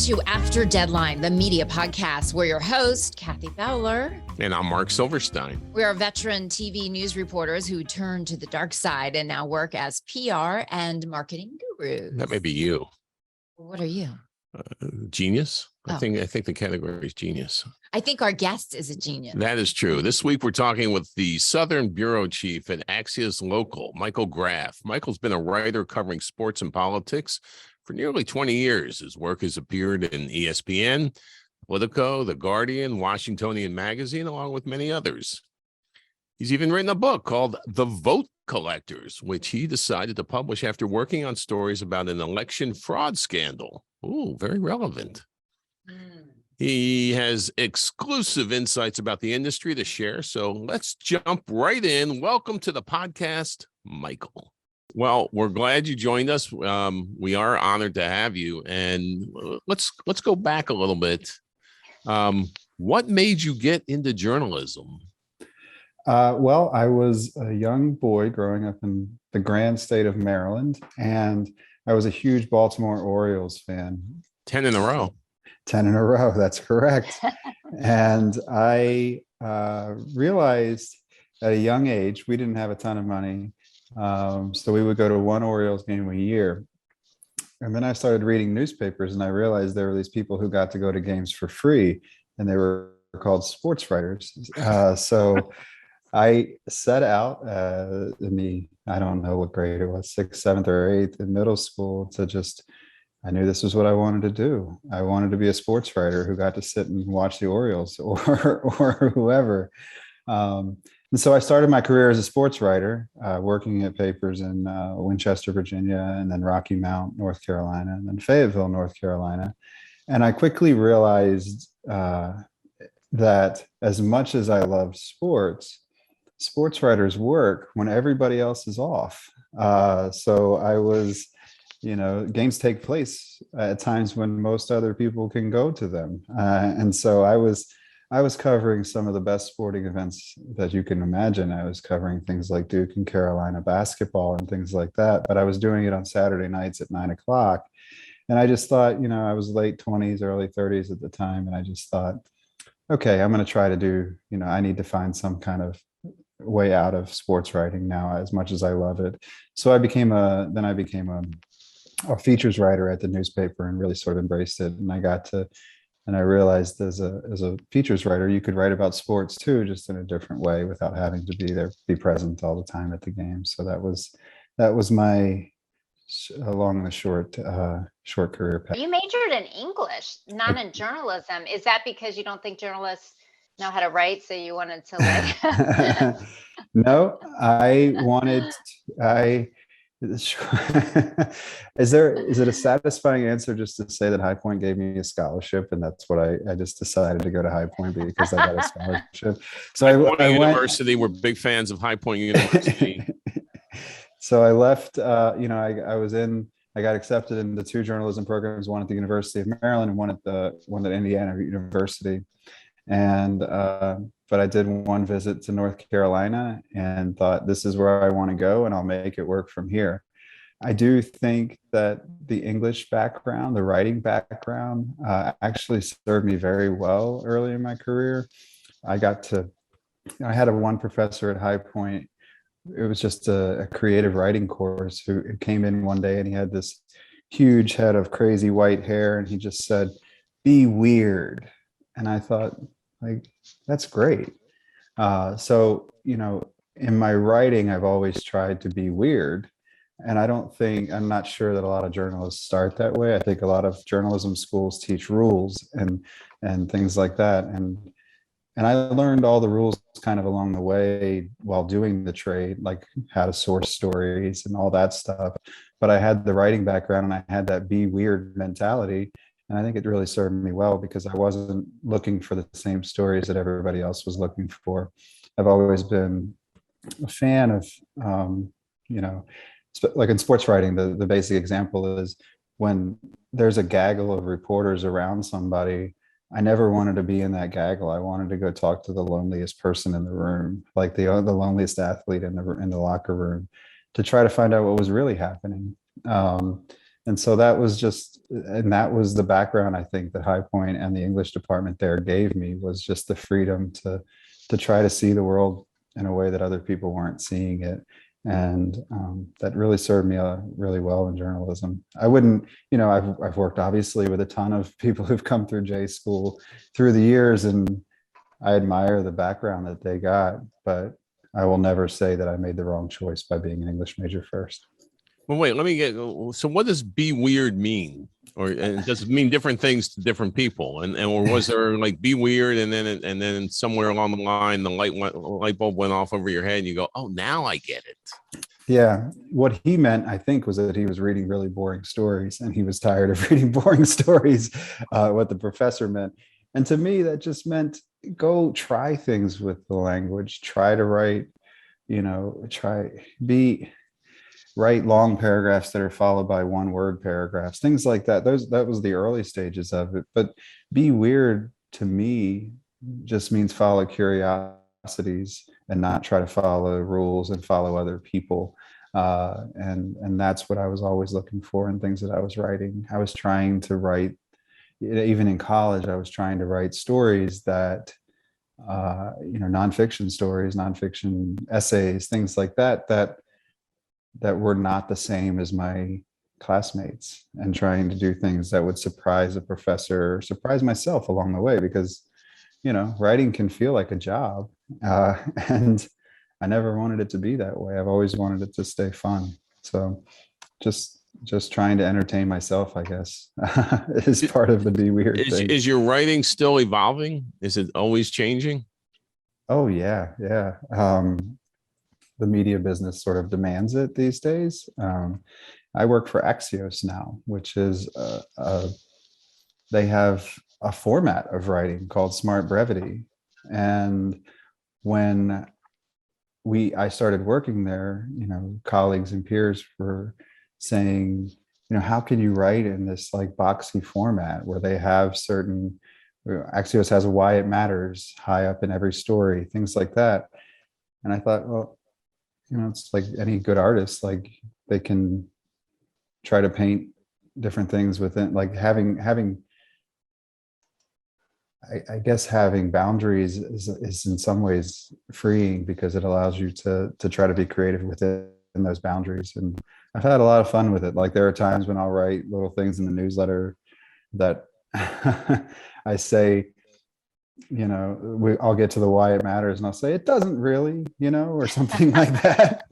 to After Deadline, the media podcast. We're your host, Kathy Fowler. And I'm Mark Silverstein. We are veteran TV news reporters who turned to the dark side and now work as PR and marketing gurus. That may be you. What are you? Genius. Oh. I think the category is genius. I think our guest is a genius. That is true. This week, we're talking with the Southern Bureau Chief at Axios Local, Michael Graff. Michael's been a writer covering sports and politics for nearly 20 years. His work has appeared in ESPN, Politico, The Guardian, Washingtonian Magazine, along with many others. He's even written a book called The Vote Collectors, which he decided to publish after working on stories about an election fraud scandal. Ooh, very relevant. He has exclusive insights about the industry to share. So let's jump right in. Welcome to the podcast, Michael. Well, we're glad you joined us. We are honored to have you. And let's go back a little bit. What made you get into journalism? Well, I was a young boy growing up in the grand state of Maryland, and I was a huge Baltimore Orioles fan. 10 in a row. 10 in a row, that's correct. And I realized at a young age, we didn't have a ton of money. So we would go to one Orioles game a year. And then I started reading newspapers, and I realized there were these people who got to go to games for free, and they were called sports writers. So I set out I don't know what grade it was, 6th, 7th, or 8th in middle school I knew this was what I wanted to do. I wanted to be a sports writer who got to sit and watch the Orioles or whoever. And so I started my career as a sports writer, working at papers in Winchester, Virginia, and then Rocky Mount, North Carolina, and then Fayetteville, North Carolina. And I quickly realized that as much as I loved sports writers work when everybody else is off. So I was, games take place at times when most other people can go to them. And so I was covering some of the best sporting events that you can imagine. I was covering things like Duke and Carolina basketball and things like that, but I was doing it on Saturday nights at 9:00. And I just thought, I was late 20s, early 30s at the time. And I just thought, okay, I'm going to try to do, I need to find some kind of way out of sports writing now, as much as I love it. So I became a features writer at the newspaper and really sort of embraced it. And I realized as a features writer, you could write about sports too, just in a different way without having to be present all the time at the game. So that was my along the short career path. You majored in English, not in journalism. Is that because you don't think journalists know how to write, so you wanted to like? No, Is it a satisfying answer just to say that High Point gave me a scholarship, and that's what I just decided to go to High Point because I got a scholarship. So I University, we're big fans of High Point University. So I left. I got accepted into 2 journalism programs, one at the University of Maryland and one at Indiana University. And but I did one visit to North Carolina and thought, this is where I want to go, and I'll make it work from here. I do think that the English background, the writing background, actually served me very well early in my career. I had one professor at High Point. It was just a creative writing course who came in one day, and he had this huge head of crazy white hair, and he just said, "Be weird." And I thought, like, that's great. So, in my writing, I've always tried to be weird. And I'm not sure that a lot of journalists start that way. I think a lot of journalism schools teach rules and things like that. And I learned all the rules kind of along the way while doing the trade, like how to source stories and all that stuff. But I had the writing background, and I had that be weird mentality. And I think it really served me well because I wasn't looking for the same stories that everybody else was looking for. I've always been a fan of, like in sports writing, the basic example is when there's a gaggle of reporters around somebody, I never wanted to be in that gaggle. I wanted to go talk to the loneliest person in the room, like the loneliest athlete in the locker room, to try to find out what was really happening. And so that was that was the background, I think, that High Point and the English department there gave me, was just the freedom to try to see the world in a way that other people weren't seeing it. And that really served me really well in journalism. I wouldn't, I've worked obviously with a ton of people who've come through J school through the years, and I admire the background that they got, but I will never say that I made the wrong choice by being an English major first. Well, wait, so what does be weird mean? And does it mean different things to different people? Or was there like be weird and then somewhere along the line, the light bulb went off over your head and you go, oh, now I get it. Yeah. What he meant, I think, was that he was reading really boring stories and he was tired of reading boring stories, what the professor meant. And to me, that just meant go try things with the language, try to write, write long paragraphs that are followed by one word paragraphs, things like that. That was the early stages of it. But be weird to me just means follow curiosities and not try to follow rules and follow other people. And that's what I was always looking for in things that I was writing. I was trying to write, even in college, I was trying to write stories that, nonfiction stories, nonfiction essays, things like that were not the same as my classmates, and trying to do things that would surprise a professor, surprise myself along the way, because, writing can feel like a job. And I never wanted it to be that way. I've always wanted it to stay fun. So just trying to entertain myself, I guess, is part of the be weird thing. Is your writing still evolving? Is it always changing? Oh, yeah. Yeah. The media business sort of demands it these days. I work for Axios now, which is they have a format of writing called smart brevity. And when I started working there, colleagues and peers were saying, how can you write in this like boxy format where they have certain, Axios has a why it matters high up in every story, things like that. And I thought, well, it's like any good artist, like they can try to paint different things within, like having I guess having boundaries is in some ways freeing, because it allows you to try to be creative within those boundaries. And I've had a lot of fun with it. Like there are times when I'll write little things in the newsletter that I say, I'll get to the why it matters and I'll say it doesn't really, or something like that.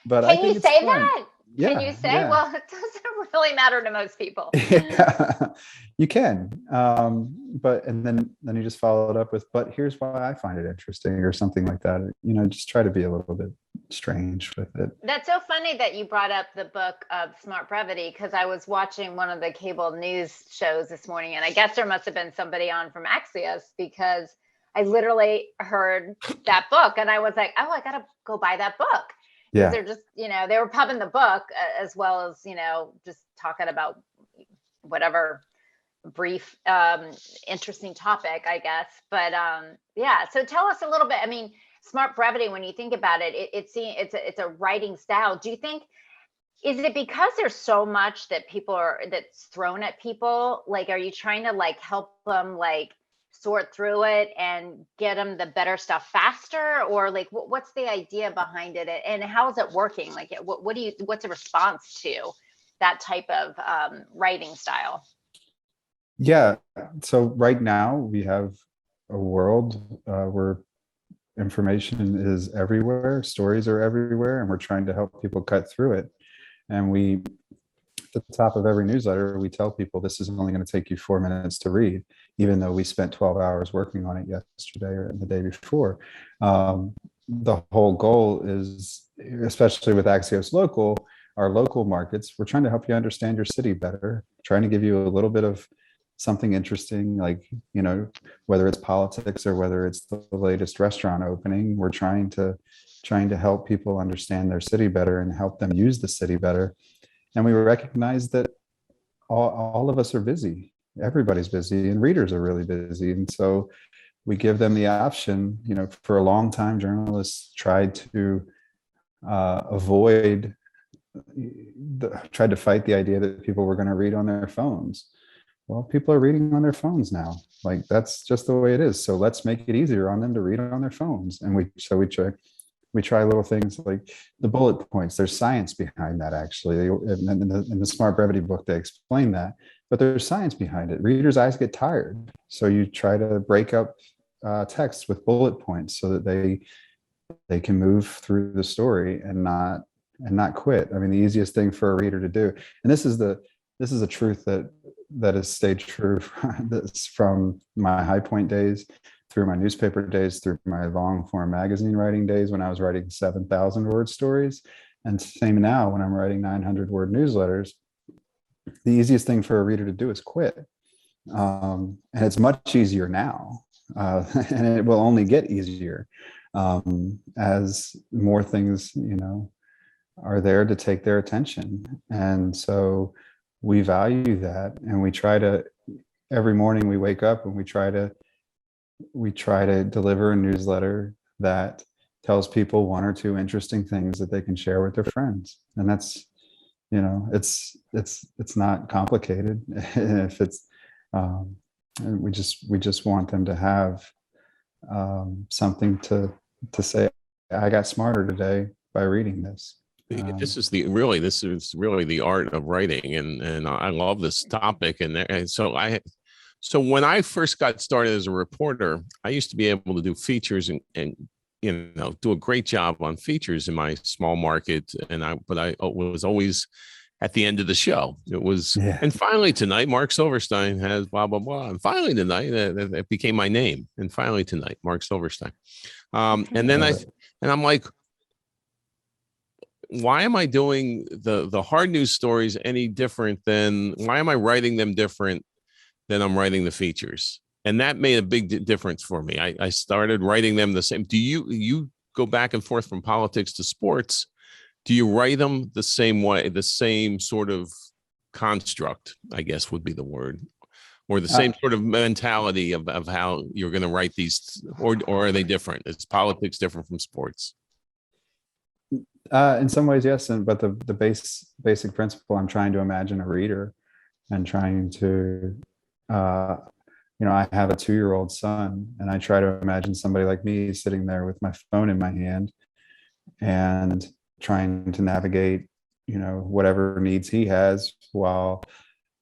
But I Can think you say fun. that? Yeah, Can you say, yeah. well, it doesn't really matter to most people? Yeah, you can. But then you just follow it up with, but here's why I find it interesting, or something like that. Just try to be a little bit strange with it. That's so funny that you brought up the book of Smart Brevity, because I was watching one of the cable news shows this morning, and I guess there must have been somebody on from Axios, because I literally heard that book and I was like, oh, I got to go buy that book. Yeah. They're just, they were pubbing the book as well as, just talking about whatever brief, interesting topic, I guess. But yeah, so tell us a little bit. I mean, smart brevity, when you think about it, it's a writing style. Do you think, is it because there's so much that that's thrown at people? Like, are you trying to like help them like sort through it and get them the better stuff faster, or like what's the idea behind it, and how is it working? Like what's the response to that type of writing style? Yeah, so right now we have a world where information is everywhere, stories are everywhere, and we're trying to help people cut through it. And at the top of every newsletter, we tell people this is only going to take you 4 minutes to read, even though we spent 12 hours working on it yesterday or the day before. The whole goal is, especially with Axios Local, our local markets, we're trying to help you understand your city better, trying to give you a little bit of something interesting, like, whether it's politics or whether it's the latest restaurant opening. We're trying to help people understand their city better and help them use the city better. And we recognize that all of us are busy. Everybody's busy, and readers are really busy. And so we give them the option. For a long time, journalists tried to avoid tried to fight the idea that people were going to read on their phones. Well, people are reading on their phones now. Like, that's just the way it is. So let's make it easier on them to read on their phones. And we try little things like the bullet points. There's science behind that, actually. In the Smart Brevity book, they explain that, but there's science behind it. Readers' eyes get tired. So you try to break up text with bullet points so that they can move through the story and not quit. I mean, the easiest thing for a reader to do, and this is a truth that has stayed true from my High Point days, through my newspaper days, through my long form magazine writing days when I was writing 7,000 word stories, and same now when I'm writing 900 word newsletters. The easiest thing for a reader to do is quit. And it's much easier now, and it will only get easier as more things, are there to take their attention. And so we value that, and we try to, every morning we wake up and we try to deliver a newsletter that tells people one or two interesting things that they can share with their friends. And that's, it's not complicated. If it's, we just want them to have something to say, I got smarter today by reading this. This is really the art of writing, and I love this topic. And so when I first got started as a reporter, I used to be able to do features and do a great job on features in my small market, but I was always at the end of the show. It was, and finally tonight, Mark Silverstein has blah blah blah, and finally tonight that became my name, and finally tonight, Mark Silverstein, and then I'm like, why am I doing the hard news stories any different than, why am I writing them different than I'm writing the features? And that made a big difference for me. I started writing them the same. Do you go back and forth from politics to sports? Do you write them the same way, the same sort of construct, I guess would be the word, or the same sort of mentality of how you're going to write these, or are they different? Is politics different from sports? In some ways, yes, but the basic principle, I'm trying to imagine a reader and trying to, I have a 2-year-old son, and I try to imagine somebody like me sitting there with my phone in my hand and trying to navigate, whatever needs he has while,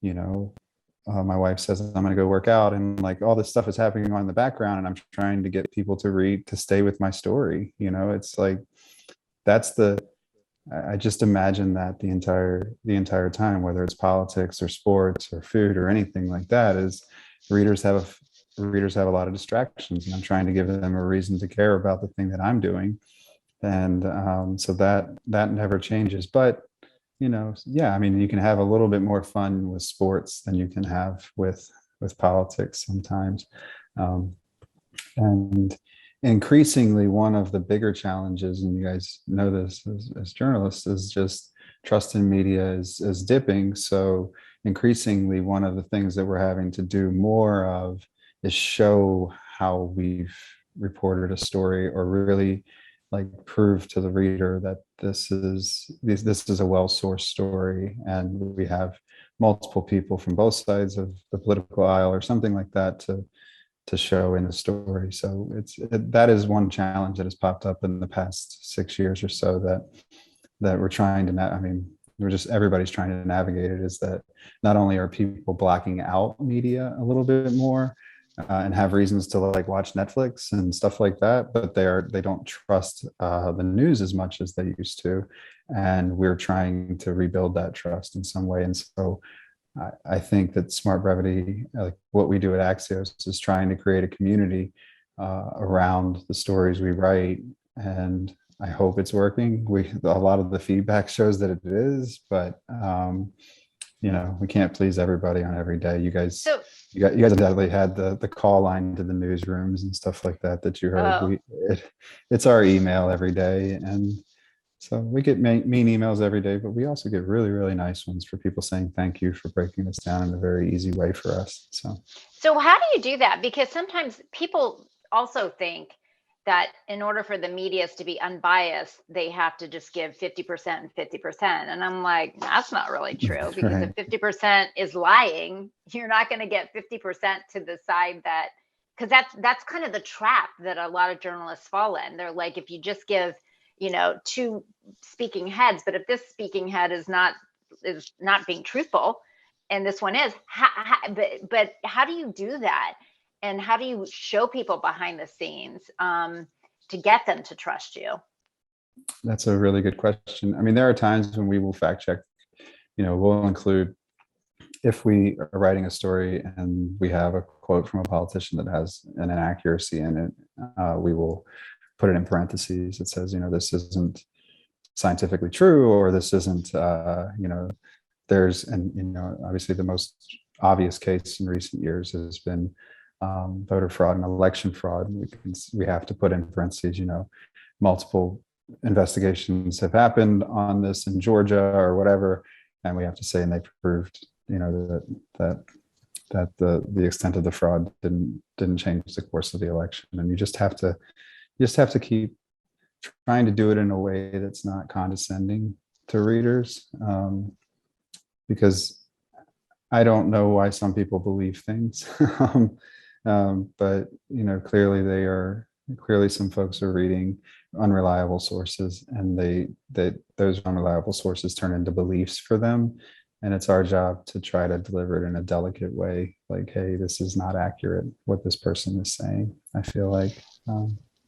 my wife says I'm going to go work out, and like all this stuff is happening on in the background, and I'm trying to get people to read, to stay with my story. It's like, I just imagine that the entire time, whether it's politics or sports or food or anything like that, is readers have a lot of distractions, and I'm trying to give them a reason to care about the thing that I'm doing. And so that never changes. But, you can have a little bit more fun with sports than you can have with politics sometimes. And increasingly, one of the bigger challenges, and you guys know this as journalists, is just trust in media is dipping. So increasingly, one of the things that we're having to do more of is show how we've reported a story, or really like prove to the reader that this is a well-sourced story, and we have multiple people from both sides of the political aisle or something like that to show in the story. So that is one challenge that has popped up in the past 6 years or so that we're trying to everybody's trying to navigate it, is that not only are people blocking out media a little bit more and have reasons to like watch Netflix and stuff like that, but they don't trust the news as much as they used to, and we're trying to rebuild that trust in some way. And so I think that Smart Brevity, like what we do at Axios, is trying to create a community around the stories we write, and I hope it's working. A lot of the feedback shows that it is, but we can't please everybody on every day. You guys definitely had the call line to the newsrooms and stuff like that you heard. It's our email every day, and so we get mean emails every day, but we also get really, really nice ones for people saying thank you for breaking this down in a very easy way for us. So how do you do that? Because sometimes people also think that in order for the medias to be unbiased, they have to just give 50% and 50%. And I'm like, that's not really true, because Right. if 50% is lying, you're not going to get 50% to the side that, because that's kind of the trap that a lot of journalists fall in. They're like, if you just give, two speaking heads, but if this speaking head is not being truthful, and this one is, but how do you do that? And how do you show people behind the scenes to get them to trust you? That's a really good question. I mean, there are times when we will fact check, we'll include, if we are writing a story and we have a quote from a politician that has an inaccuracy in it, we will put it in parentheses. It says, this isn't scientifically true, or this isn't, there's, and, obviously the most obvious case in recent years has been voter fraud and election fraud. We have to put in parentheses, multiple investigations have happened on this in Georgia or whatever, and we have to say, and they proved, that the extent of the fraud didn't change the course of the election. And you just have to keep trying to do it in a way that's not condescending to readers, because I don't know why some people believe things. But clearly some folks are reading unreliable sources, and those unreliable sources turn into beliefs for them. And it's our job to try to deliver it in a delicate way, like, hey, this is not accurate, what this person is saying, I feel like.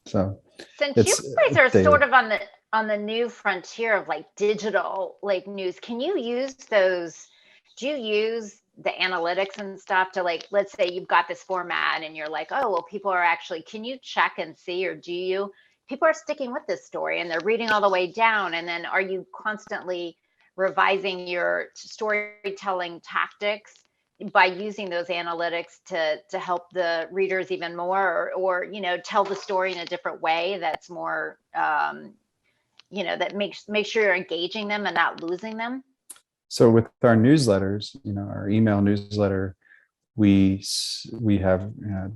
So since you guys are sort of on the new frontier of like digital like news, can you use those? Do you use the analytics and stuff to, like, let's say you've got this format and you're like, oh, well, people are actually, can you check and see, or people are sticking with this story and they're reading all the way down? And then are you constantly revising your storytelling tactics by using those analytics to help the readers even more, or tell the story in a different way that's more, that makes sure you're engaging them and not losing them? So with our newsletters, our email newsletter, we have,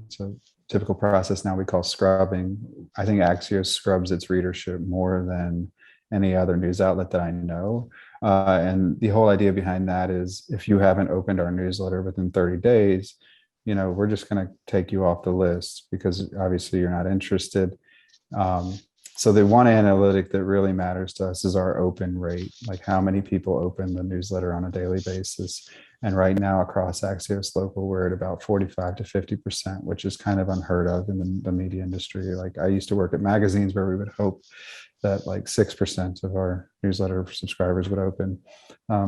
it's a typical process now we call scrubbing. I think Axios scrubs its readership more than any other news outlet that I know. And the whole idea behind that is, if you haven't opened our newsletter within 30 days, we're just going to take you off the list, because obviously you're not interested. So the one analytic that really matters to us is our open rate, like how many people open the newsletter on a daily basis. And right now across Axios Local, we're at about 45 to 50%, which is kind of unheard of in the media industry. Like, I used to work at magazines where we would hope that like 6% of our newsletter subscribers would open.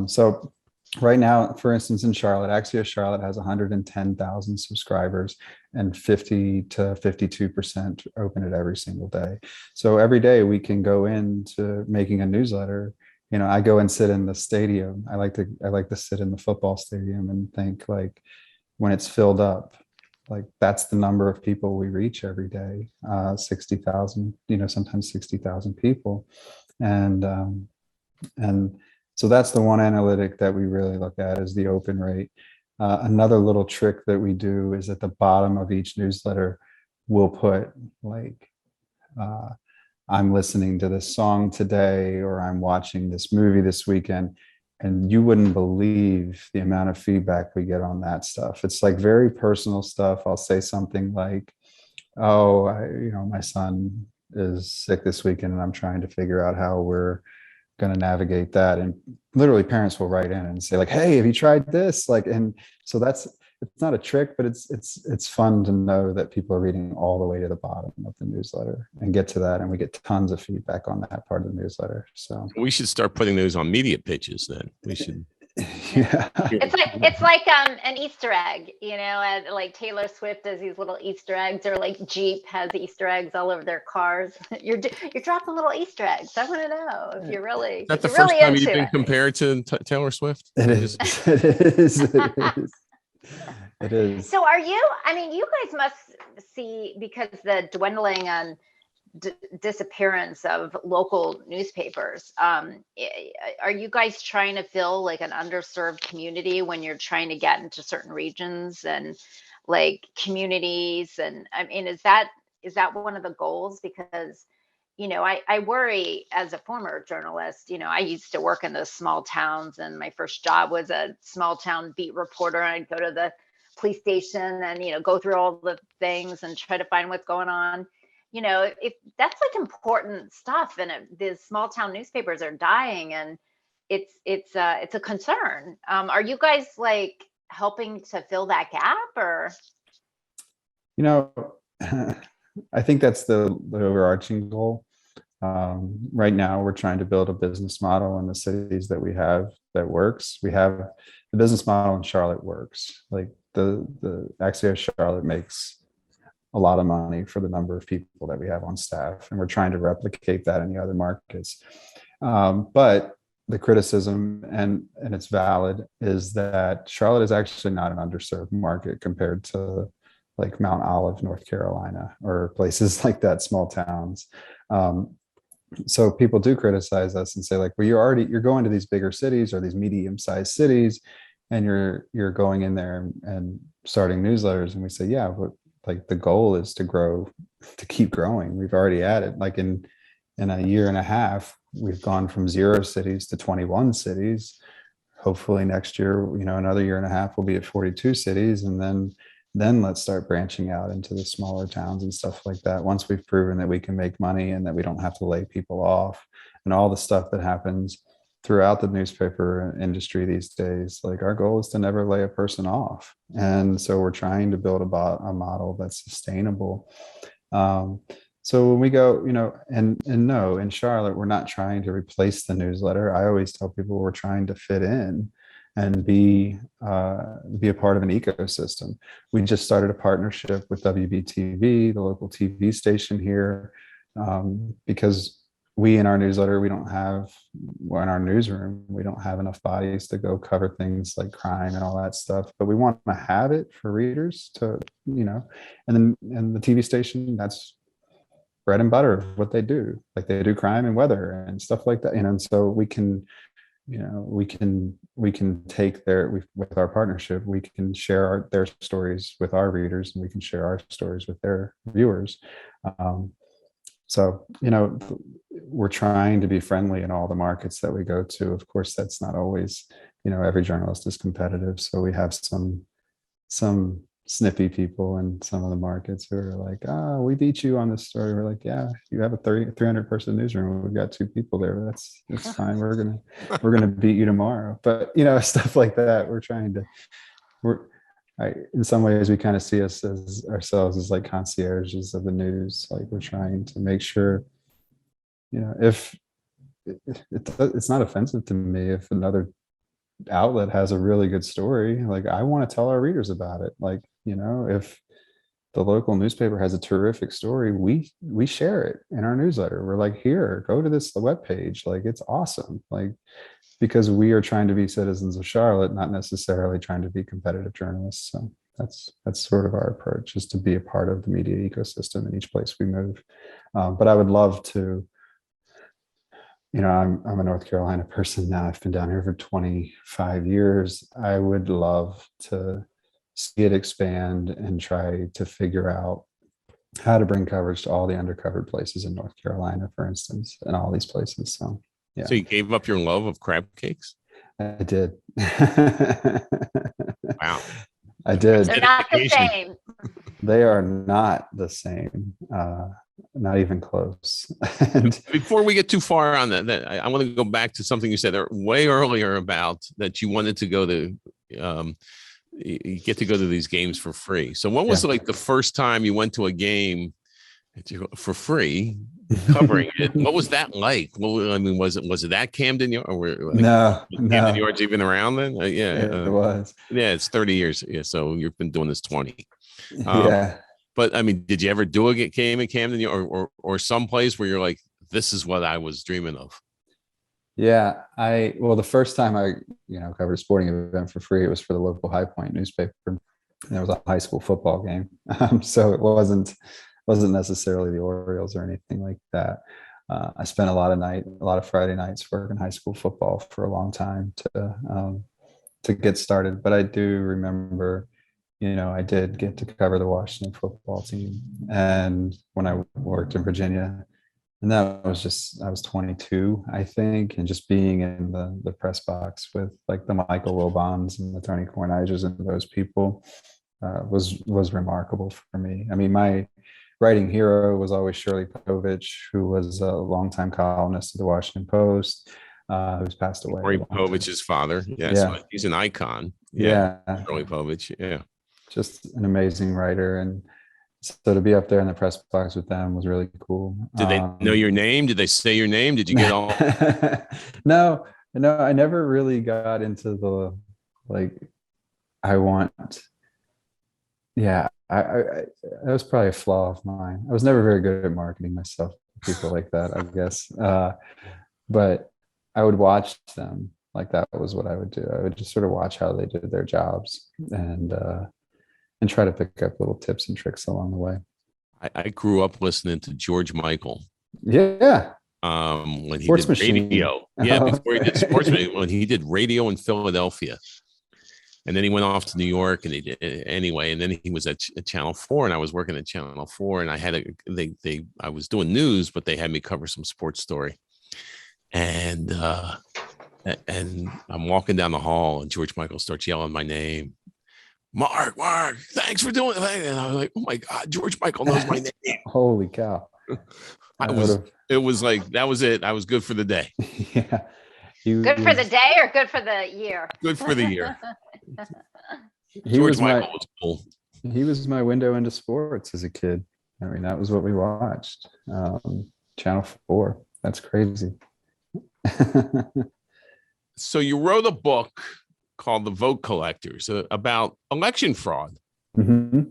So right now, for instance, in Charlotte, Axios Charlotte has 110,000 subscribers, and 50 to 52% open it every single day. So every day we can go into making a newsletter. I go and sit in the stadium. I like to sit in the football stadium and think, like, when it's filled up, like, that's the number of people we reach every day, 60,000, sometimes 60,000 people. And so that's the one analytic that we really look at, is the open rate. Another little trick that we do is, at the bottom of each newsletter, we'll put like, I'm listening to this song today, or I'm watching this movie this weekend. And you wouldn't believe the amount of feedback we get on that stuff. It's like very personal stuff. I'll say something like, oh, my son is sick this weekend and I'm trying to figure out how we're going to navigate that. And literally parents will write in and say, like, hey, have you tried this? Like, and so it's not a trick, but it's fun to know that people are reading all the way to the bottom of the newsletter and get to that. And we get tons of feedback on that part of the newsletter. So we should start putting those on media pitches then. We should. Yeah. It's like an Easter egg, like Taylor Swift does these little Easter eggs, or like Jeep has Easter eggs all over their cars. You're dropping little Easter eggs. I want to know if you're really. Is that the if first really time you've into been it. compared to Taylor Swift? It is. It is. It is. It is. So you guys must see, because the dwindling and disappearance of local newspapers, are you guys trying to fill like an underserved community when you're trying to get into certain regions and like communities? And is that is that one of the goals? Because, I worry as a former journalist, I used to work in those small towns, and my first job was a small town beat reporter. And I'd go to the police station and, go through all the things and try to find what's going on. If that's like important stuff, and the small town newspapers are dying, and it's a concern. Are you guys like helping to fill that gap, or? I think that's the overarching goal. Right now, we're trying to build a business model in the cities that we have that works. We have the business model in Charlotte works. Like the Axios Charlotte makes a lot of money for the number of people that we have on staff, and we're trying to replicate that in the other markets. But the criticism, and it's valid, is that Charlotte is actually not an underserved market compared to like Mount Olive, North Carolina, or places like that, small towns. So people do criticize us and say like, well, you're going to these bigger cities or these medium-sized cities, and you're going in there and starting newsletters. And we say, yeah, but like the goal is to keep growing. We've already added, like in a year and a half, we've gone from 0 cities to 21 cities. Hopefully next year, another year and a half, we'll be at 42 cities. And then let's start branching out into the smaller towns and stuff like that. Once we've proven that we can make money and that we don't have to lay people off, and all the stuff that happens throughout the newspaper industry these days, like our goal is to never lay a person off. And so we're trying to build a model that's sustainable. So when we go, and no, in Charlotte, we're not trying to replace the newsletter. I always tell people we're trying to fit in and be a part of an ecosystem. We just started a partnership with WBTV, the local TV station here, because in our newsletter, in our newsroom, we don't have enough bodies to go cover things like crime and all that stuff. But we want to have it for readers to, and the TV station, that's bread and butter of what they do. Like they do crime and weather and stuff like that. And so we can take with our partnership, we can share their stories with our readers, and we can share our stories with their viewers. So, we're trying to be friendly in all the markets that we go to. Of course, that's not always, every journalist is competitive. So we have some snippy people in some of the markets who are like, oh, we beat you on this story. We're like, yeah, you have a 300 person newsroom. We've got 2 people there. That's fine. We're gonna beat you tomorrow. But stuff like that. In some ways, we kind of see ourselves as like concierges of the news. Like we're trying to make sure, if it's not offensive to me if another outlet has a really good story, like I want to tell our readers about it. Like, if the local newspaper has a terrific story, we share it in our newsletter. We're like, here, go to the webpage. Like, it's awesome. Like, because we are trying to be citizens of Charlotte, not necessarily trying to be competitive journalists. So that's sort of our approach, is to be a part of the media ecosystem in each place we move. But I would love to, I'm a North Carolina person now. I've been down here for 25 years. I would love to see it expand and try to figure out how to bring coverage to all the undercovered places in North Carolina, for instance, and all these places. So, yeah. So you gave up your love of crab cakes? I did. Wow. I did. They're not the same. They are not the same. Not even close. And before we get too far on that, I want to go back to something you said way earlier about that you wanted to go to, you get to go to these games for free. So when was like the first time you went to a game for free, covering it? What was that like? Well, I mean, was it that Camden Yard? No. Camden Yard's even around then? It was. Yeah, it's 30 years. Yeah, so you've been doing this 20. Yeah. But I mean, did you ever do a game in Camden or someplace where you're like, this is what I was dreaming of? Yeah, the first time I, covered a sporting event for free, it was for the local High Point newspaper. And it was a high school football game. So it wasn't necessarily the Orioles or anything like that. I spent a lot of Friday nights working high school football for a long time to get started. But I do remember, I did get to cover the Washington football team, and when I worked in Virginia, and that was just, I was 22, I think, and just being in the press box with like the Michael Wilbons and the Tony Kornheiser's and those people was remarkable for me. I mean, my writing hero was always Shirley Povich, who was a longtime columnist of the Washington Post, who's passed away. Ray Povich's father. Yes, Yeah. he's an icon. Yeah. Shirley Povich. Yeah. Just an amazing writer. And so to be up there in the press box with them was really cool. Did they know your name? Did they say your name? Did you get all? No, I never really got into the, like, I want, yeah, I that was probably a flaw of mine. I was never very good at marketing myself, people like that, I guess. But I would watch them. Like, that was what I would do. I would just sort of watch how they did their jobs and try to pick up little tips and tricks along the way. I grew up listening to George Michael. Yeah. When he Sports did Machine. radio. Yeah, before he did Sports Machine, when he did radio in Philadelphia. And then he went off to New York, and he did anyway. And then he was at Channel 4, and I was working at Channel 4, and I had I was doing news, but they had me cover some sports story. And I'm walking down the hall, and George Michael starts yelling my name. Mark, thanks for doing it. And I was like, oh my God, George Michael knows my name. Holy cow. It was like, that was it. I was good for the day. Yeah. Good for the day or good for the year? Good for the year. George Michael was cool. He was my window into sports as a kid. I mean, that was what we watched. Channel 4. That's crazy. So you wrote a book called The Vote Collectors about election fraud. Mm-hmm.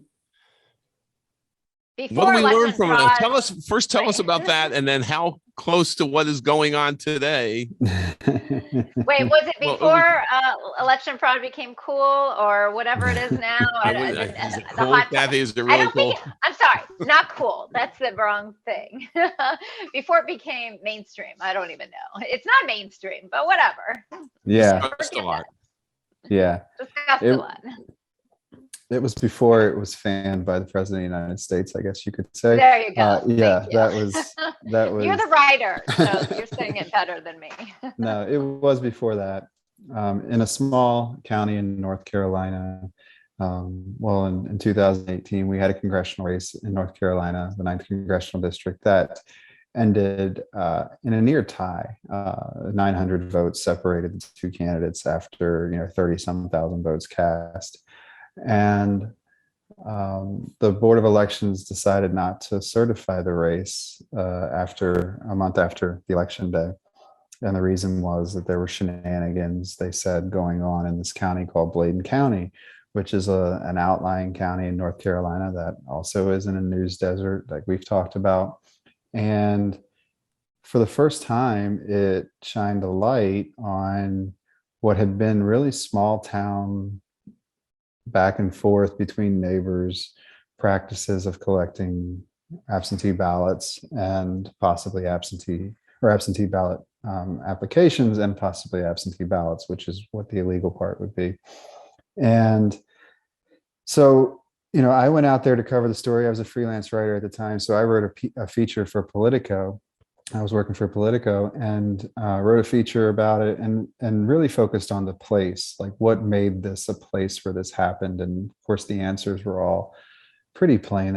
What do we learn from it? Tell us about that, and then how close to what is going on today. Wait, was it before election fraud became cool, or whatever it is now? Is it really cool? I'm sorry, not cool. That's the wrong thing. Before it became mainstream, I don't even know. It's not mainstream, but whatever. Yeah. Discussed a lot. Yeah. Discussed a lot. It was before it was fanned by the president of the United States, I guess you could say. There you go. Yeah, that was. You're the writer, so you're saying it better than me. No, it was before that. In a small county in North Carolina. In 2018, we had a congressional race in North Carolina, the 9th congressional district, that ended in a near tie. 900 votes separated the two candidates after 30-some thousand votes cast. And the Board of Elections decided not to certify the race after a month after the election day. And the reason was that there were shenanigans, they said, going on in this county called Bladen County, which is an outlying county in North Carolina that also is in a news desert, like we've talked about. And for the first time, it shined a light on what had been really small town back and forth between neighbors practices of collecting absentee ballots and possibly absentee ballot applications and possibly absentee ballots, which is what the illegal part would be. And so, I went out there to cover the story. I was a freelance writer at the time, so I wrote a feature for Politico. I was working for Politico and wrote a feature about it and really focused on the place, like what made this a place where this happened. And of course, the answers were all pretty plain.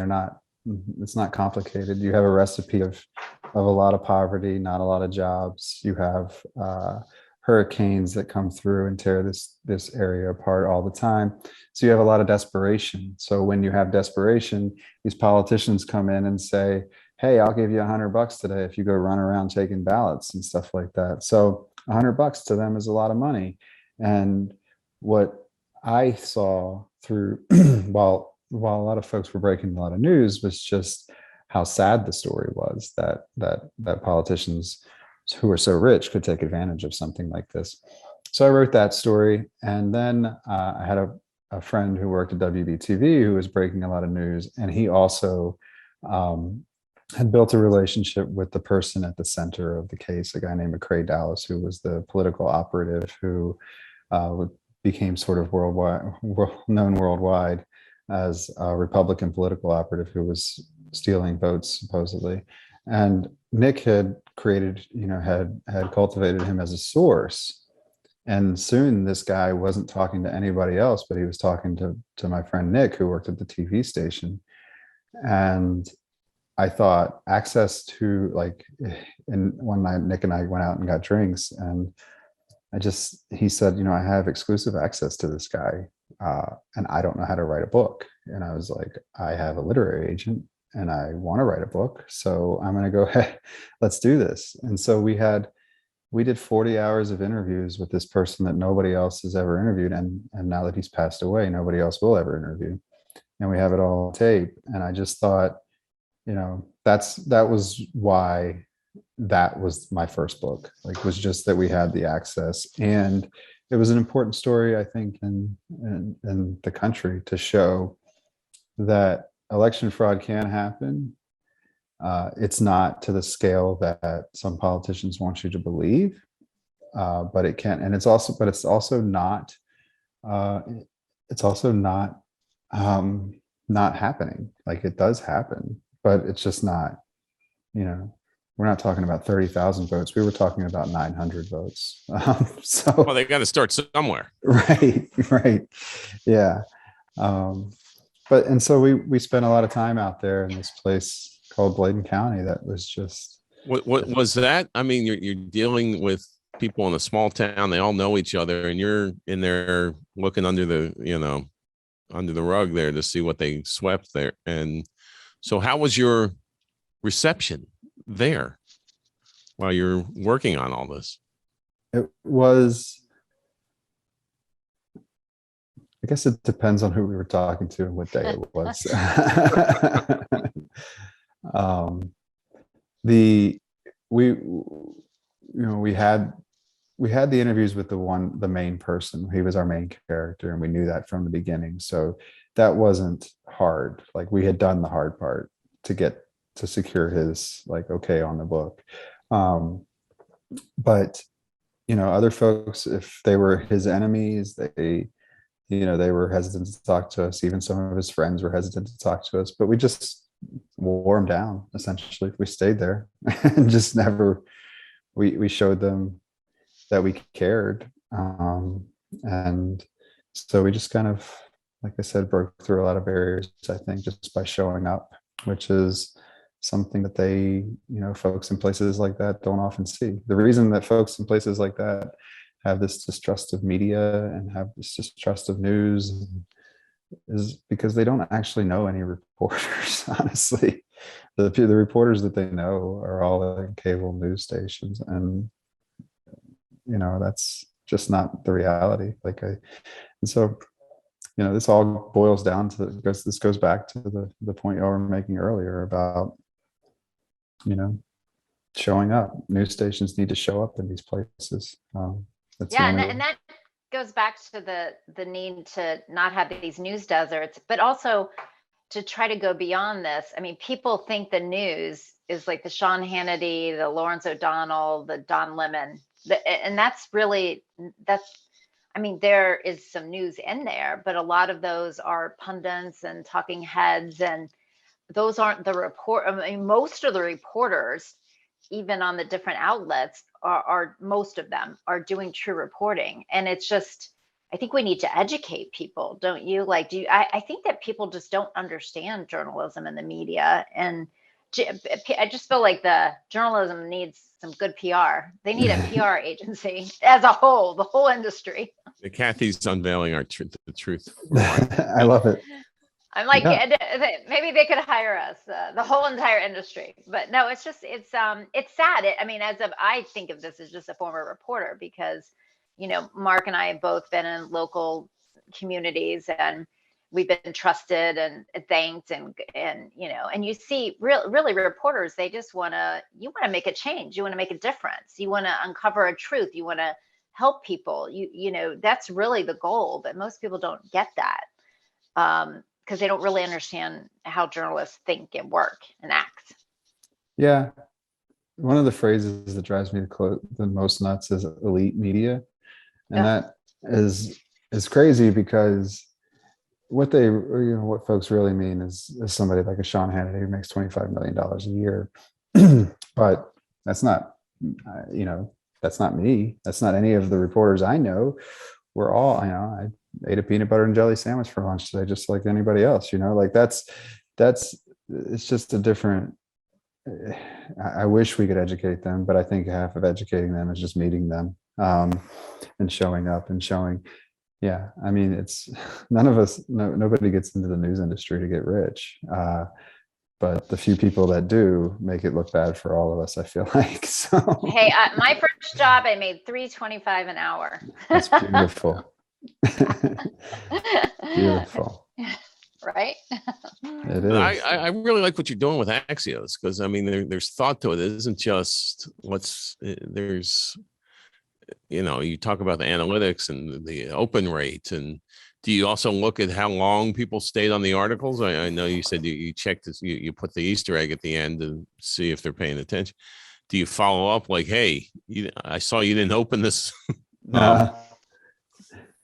It's not complicated. You have a recipe of a lot of poverty, not a lot of jobs. You have hurricanes that come through and tear this area apart all the time. So you have a lot of desperation. So when you have desperation, these politicians come in and say, hey, I'll give you $100 today if you go run around taking ballots and stuff like that. So $100 to them is a lot of money. And what I saw through while a lot of folks were breaking a lot of news was just how sad the story was that politicians who are so rich could take advantage of something like this. So I wrote that story. And then I had a friend who worked at WBTV who was breaking a lot of news. And he also had built a relationship with the person at the center of the case, a guy named McCrae Dallas, who was the political operative who became sort of known worldwide as a Republican political operative who was stealing votes supposedly. And Nick had created, had cultivated him as a source. And soon this guy wasn't talking to anybody else, but he was talking to my friend Nick, who worked at the TV station. And I thought access to and one night Nick and I went out and got drinks, and he said, I have exclusive access to this guy, and I don't know how to write a book. And I was like, I have a literary agent and I want to write a book. So I'm going to go ahead, let's do this. And so we did 40 hours of interviews with this person that nobody else has ever interviewed. And now that he's passed away, nobody else will ever interview. And we have it all on tape. And I just thought, that was why that was my first book, was just that we had the access. And it was an important story, I think, in the country, to show that election fraud can happen. It's not to the scale that some politicians want you to believe, but it can. And it's also not not happening. It does happen, but it's just not, we're not talking about 30,000 votes. We were talking about 900 votes. Well, they got to start somewhere. Right. Yeah. So we spent a lot of time out there in this place called Bladen County. That was just. What was that? I mean, you're dealing with people in a small town. They all know each other, and you're in there looking under the rug there to see what they swept there. And so how was your reception there while you're working on all this? It was, I guess it depends on who we were talking to and what day it was. We had the interviews with the main person. He was our main character, and we knew that from the beginning. So that wasn't hard. We had done the hard part to secure his okay on the book. But other folks, if they were his enemies, they were hesitant to talk to us. Even some of his friends were hesitant to talk to us, but we just wore them down. Essentially, we stayed there and just never. We showed them that we cared, and so we just kind of, like I said, broke through a lot of barriers. I think just by showing up, which is something that they, folks in places like that don't often see. The reason that folks in places like that have this distrust of media and have this distrust of news is because they don't actually know any reporters. Honestly, the reporters that they know are all in cable news stations, and that's just not the reality. And so this all boils down to, this goes back to the point y'all were making earlier about showing up. News stations need to show up in these places. And that goes back to the need to not have these news deserts, but also to try to go beyond this. I mean, people think the news is like the Sean Hannity, the Lawrence O'Donnell, the Don Lemon, and there is some news in there, but a lot of those are pundits and talking heads, and those aren't the report. I mean, most of the reporters, even on the different outlets, are most of them are doing true reporting. And it's just, I think we need to educate people, don't you? I think that people just don't understand journalism and the media. And I just feel like the journalism needs some good PR. They need a PR agency as a whole, the whole industry. Kathy's unveiling the truth. I love it. I'm like, maybe they could hire us, the whole entire industry. But no, it's sad. I think of this as just a former reporter, because, Mark and I have both been in local communities, and we've been trusted and thanked, and you see really reporters, they just you want to make a change. You want to make a difference. You want to uncover a truth. You want to help people. That's really the goal, but most people don't get that. Because they don't really understand how journalists think and work and act. Yeah. One of the phrases that drives me the most nuts is elite media. And that is crazy, because what they, what folks really mean is somebody like a Sean Hannity who makes $25 million a year. But that's not, that's not me. That's not any of the reporters I know. We're all, I ate a peanut butter and jelly sandwich for lunch today, just like anybody else, like that's, it's just a different, I wish we could educate them, but I think half of educating them is just meeting them, and showing up and showing. Yeah, I mean, it's none of us, nobody gets into the news industry to get rich. But the few people that do make it look bad for all of us, I feel like. So Hey, my first job, I made $3.25 an hour. that's beautiful. Beautiful. Right? It is. I really like what you're doing with Axios, because I mean there's thought to it. It isn't just there's you talk about the analytics and the open rate, and do you also look at how long people stayed on the articles? I know you said you checked this, you put the Easter egg at the end and see if they're paying attention. Do you follow up like, hey, I saw you didn't open this?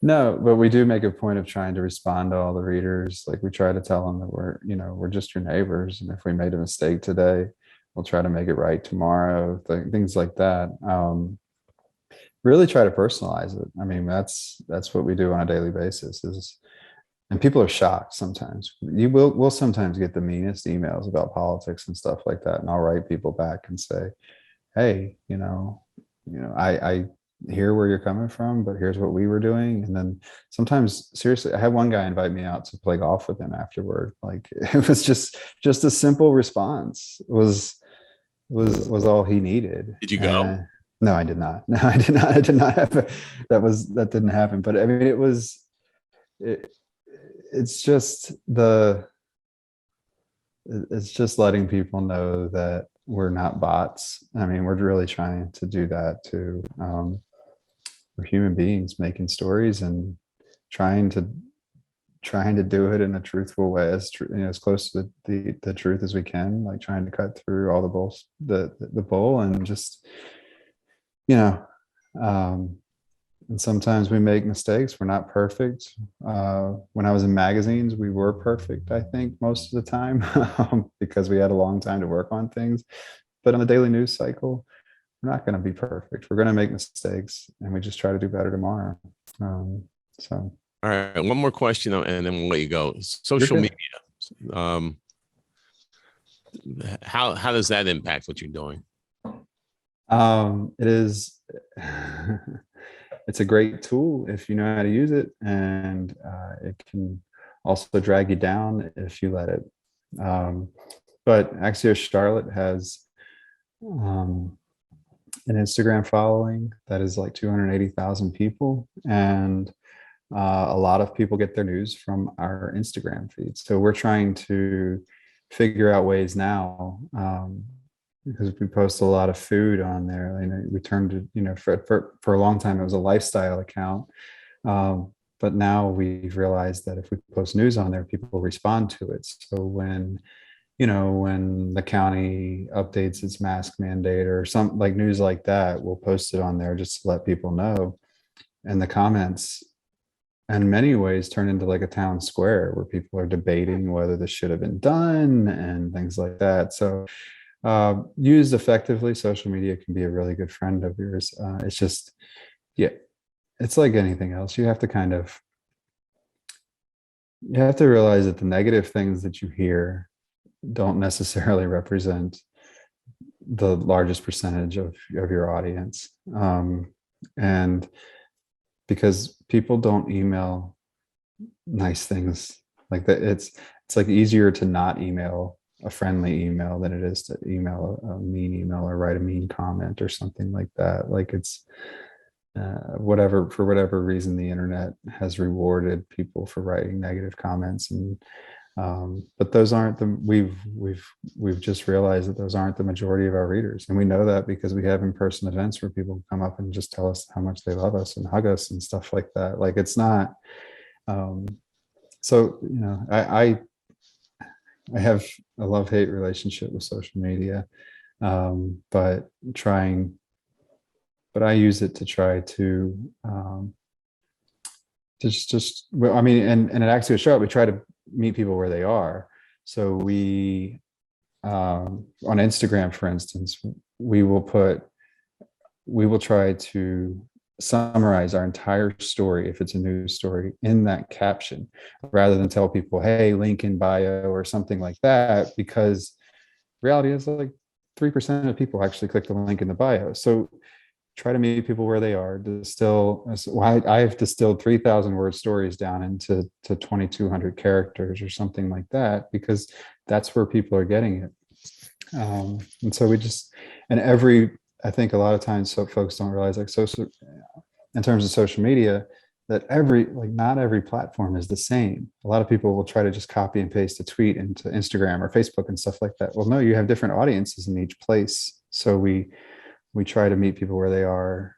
No, but we do make a point of trying to respond to all the readers. Like we try to tell them that we're just your neighbors, and if we made a mistake today, we'll try to make it right tomorrow. Things like that. Really try to personalize it. I mean, that's what we do on a daily basis. And people are shocked sometimes. We'll sometimes get the meanest emails about politics and stuff like that, and I'll write people back and say, hey, I hear where you're coming from, but here's what we were doing. And then sometimes, seriously, I had one guy invite me out to play golf with him afterward. Like it was just a simple response was all he needed. Did you go? No, I did not. No, I did not. I did not have that didn't happen. But I mean, it's just letting people know that we're not bots. I mean, we're really trying to do that too. We're human beings making stories and trying to do it in a truthful way, as close to the truth as we can, like trying to cut through all the bull and just, and sometimes we make mistakes. We're not perfect. When I was in magazines, we were perfect, I think, most of the time, because we had a long time to work on things. But on the daily news cycle, we're not going to be perfect. We're going to make mistakes, and we just try to do better tomorrow. So. All right, one more question, and then we'll let you go. Social media. How does that impact what you're doing? It is. It's a great tool if you know how to use it, and it can also drag you down if you let it. But Axios Charlotte has an Instagram following that is like 280,000 people, and a lot of people get their news from our Instagram feed. So we're trying to figure out ways now, because we post a lot of food on there. We turned to, for a long time, it was a lifestyle account. But now we've realized that if we post news on there, people respond to it. So when the county updates its mask mandate or some like news like that, we'll post it on there just to let people know. And the comments in many ways turn into like a town square where people are debating whether this should have been done and things like that. So used effectively, social media can be a really good friend of yours. It's just, it's like anything else. You have to realize that the negative things that you hear don't necessarily represent the largest percentage of your audience. And because people don't email nice things like that, it's like easier to not email a friendly email than it is to email a mean email or write a mean comment or something like that. Like it's for whatever reason, the internet has rewarded people for writing negative comments, and but those aren't we've just realized that those aren't the majority of our readers, and we know that because we have in-person events where people come up and just tell us how much they love us and hug us and stuff like that. Like it's not so I have a love-hate relationship with social media, but I use it to try to well, I mean, and at Axios Show Up, we try to meet people where they are. So we, on Instagram, for instance, we will try to summarize our entire story, if it's a news story, in that caption, rather than tell people, hey, link in bio or something like that, because reality is like 3% of people actually click the link in the bio. So try to meet people where they are. I've distilled 3,000 word stories down into 2,200 characters or something like that, because that's where people are getting it. And so I think a lot of times folks don't realize, like, in terms of social media, that not every platform is the same. A lot of people will try to just copy and paste a tweet into Instagram or Facebook and stuff like that. Well, no, you have different audiences in each place. So we try to meet people where they are,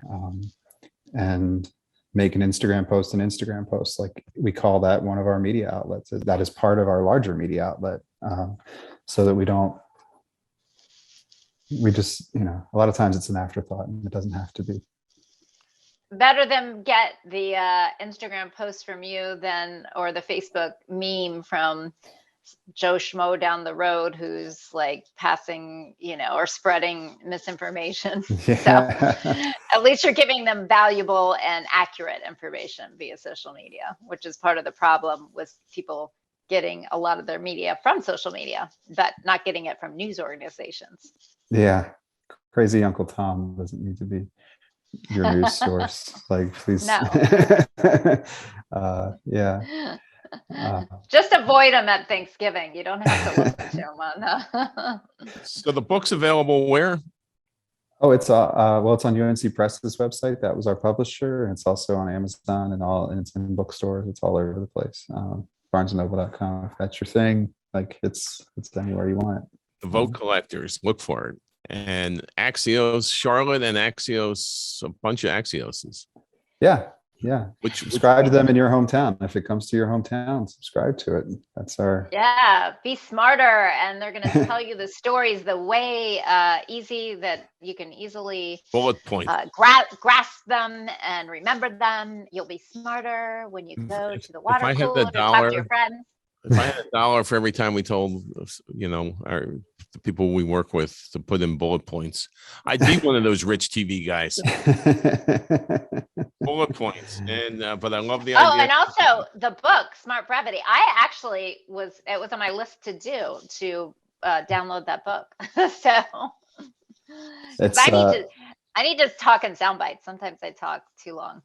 and make an Instagram post. Like, we call that one of our media outlets. That is part of our larger media outlet, so that we just, a lot of times it's an afterthought, and it doesn't have to be. Better than get the Instagram post from you or the Facebook meme from Joe Schmo down the road who's like passing, or spreading misinformation. Yeah. So at least you're giving them valuable and accurate information via social media, which is part of the problem with people getting a lot of their media from social media, but not getting it from news organizations. Yeah. Crazy Uncle Tom doesn't need to be your news source. Like, please. No. Yeah. Just avoid them at Thanksgiving. You don't have to listen to them on So the book's available where? Oh, it's it's on UNC Press's website. That was our publisher, and it's also on Amazon and it's in bookstores. It's all over the place. BarnesandNoble.com, if that's your thing. Like, it's anywhere you want it. The Vote Collectors, look for it. And Axios, Charlotte, and Axios, a bunch of Axioses. Yeah. Which Subscribe to them in your hometown. If it comes to your hometown, subscribe to it. That's our. Yeah, be smarter, and they're going to tell you the stories the way easy that you can easily bullet point grasp them and remember them. You'll be smarter when you go to the water cooler to talk to your friends. If I had $1 for every time we told, the people we work with to put in bullet points, I'd be one of those rich TV guys. Bullet points, but I love the idea. Oh, and also the book, Smart Brevity. It was on my list to download that book. So I need to talk in sound bites. Sometimes I talk too long.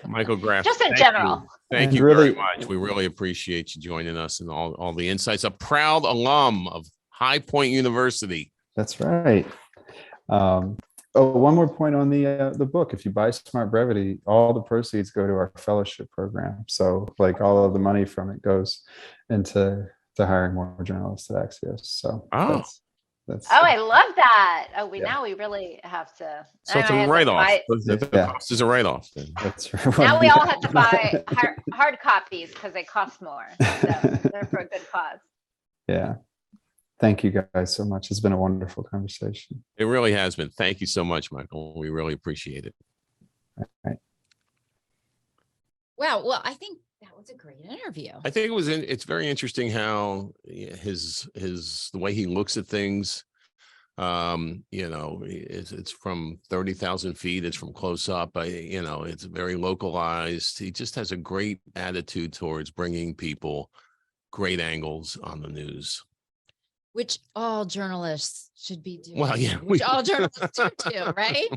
Michael Graff, just in general. Thank you very much. We really appreciate you joining us and all the insights. A proud alum of High Point University. That's right. One more point on the book. If you buy Smart Brevity, all the proceeds go to our fellowship program. So, like, all of the money from it goes into hiring more journalists at Axios. So that's I love that. Now we really have to. So it's a write-off. The cost is a write-off. That's right. Now we all have to buy hard copies because they cost more. So they're for a good cause. Yeah. Thank you guys so much. It's been a wonderful conversation. It really has been. Thank you so much, Michael. We really appreciate it. All right. Wow. Well, I think that was a great interview. I think it's very interesting how the way he looks at things, it's from 30,000 feet. It's from close up. It's very localized. He just has a great attitude towards bringing people great angles on the news. Which all journalists should be doing. Well, yeah. Which all journalists do too, right?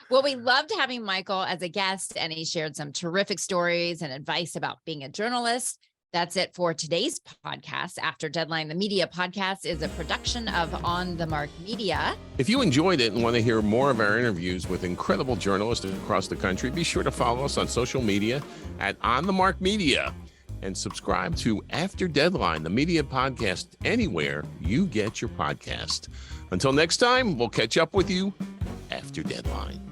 Well, we loved having Michael as a guest, and he shared some terrific stories and advice about being a journalist. That's it for today's podcast. After Deadline, the Media Podcast is a production of On the Mark Media. If you enjoyed it and want to hear more of our interviews with incredible journalists across the country, be sure to follow us on social media at On the Mark Media. And subscribe to After Deadline, the media podcast, anywhere you get your podcast. Until next time, we'll catch up with you after Deadline.